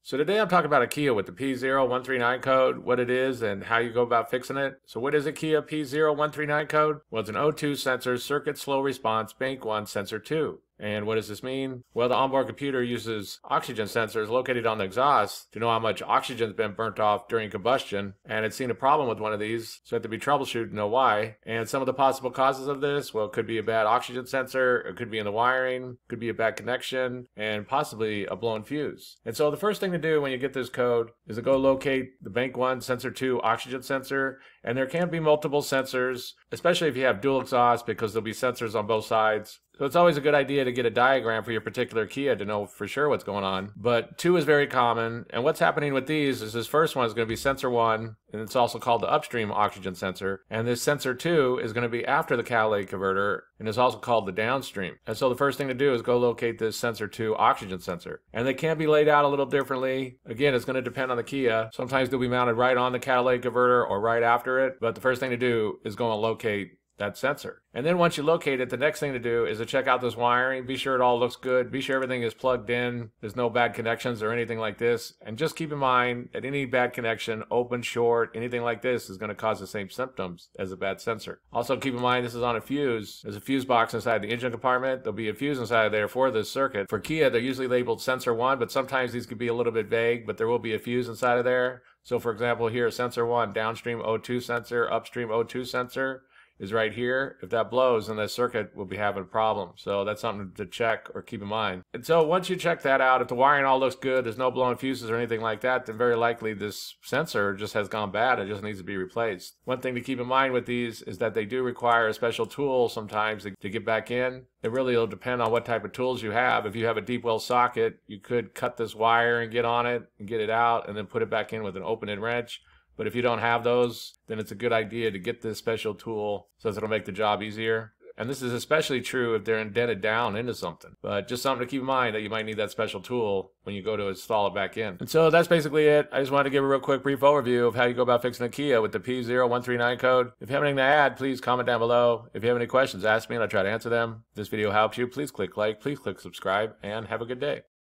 So today I'm talking about a Kia with the P0139 code, what it is, and how you go about fixing it. So what is a Kia P0139 code? Well, it's an O2 sensor circuit slow response bank 1 sensor 2. And what does this mean? Well, the onboard computer uses oxygen sensors located on the exhaust to know how much oxygen has been burnt off during combustion, and it's seen a problem with one of these, so it had to be troubleshooted to know why. And some of the possible causes of this, well, it could be a bad oxygen sensor, it could be in the wiring, could be a bad connection, and possibly a blown fuse. And so the first thing to do when you get this code is to go locate the bank 1 sensor 2 oxygen sensor, and there can be multiple sensors, especially if you have dual exhaust, because there'll be sensors on both sides. So it's always a good idea to get a diagram for your particular Kia to know for sure what's going on. But 2 is very common, and what's happening with these is this first one is going to be sensor 1, and it's also called the upstream oxygen sensor. And this sensor 2 is going to be after the catalytic converter, and is also called the downstream. And so the first thing to do is go locate this sensor 2 oxygen sensor. And they can be laid out a little differently. Again, it's going to depend on the Kia. Sometimes they'll be mounted right on the catalytic converter or right after it, but the first thing to do is go and locate that sensor. And then once you locate it, the next thing to do is to check out this wiring. Be sure it all looks good. Be sure everything is plugged in. There's no bad connections or anything like this. And just keep in mind that any bad connection, open, short, anything like this is going to cause the same symptoms as a bad sensor. Also keep in mind this is on a fuse. There's a fuse box inside the engine compartment. There'll be a fuse inside there for this circuit. For Kia, they're usually labeled sensor 1, but sometimes these could be a little bit vague, but there will be a fuse inside of there. So for example, here, sensor 1, downstream O2 sensor, upstream O2 sensor is right here. If that blows, then the circuit will be having a problem. So that's something to check or keep in mind. And so once you check that out, if the wiring all looks good, there's no blown fuses or anything like that, then very likely this sensor just has gone bad. It just needs to be replaced. One thing to keep in mind with these is that they do require a special tool sometimes to get back in. It really will depend on what type of tools you have. If you have a deep well socket, you could cut this wire and get on it and get it out and then put it back in with an open-end wrench. But if you don't have those, then it's a good idea to get this special tool so it'll make the job easier. And this is especially true if they're indented down into something. But just something to keep in mind that you might need that special tool when you go to install it back in. And so that's basically it. I just wanted to give a real quick brief overview of how you go about fixing a Kia with the P0139 code. If you have anything to add, please comment down below. If you have any questions, ask me and I'll try to answer them. If this video helps you, please click like, please click subscribe, and have a good day.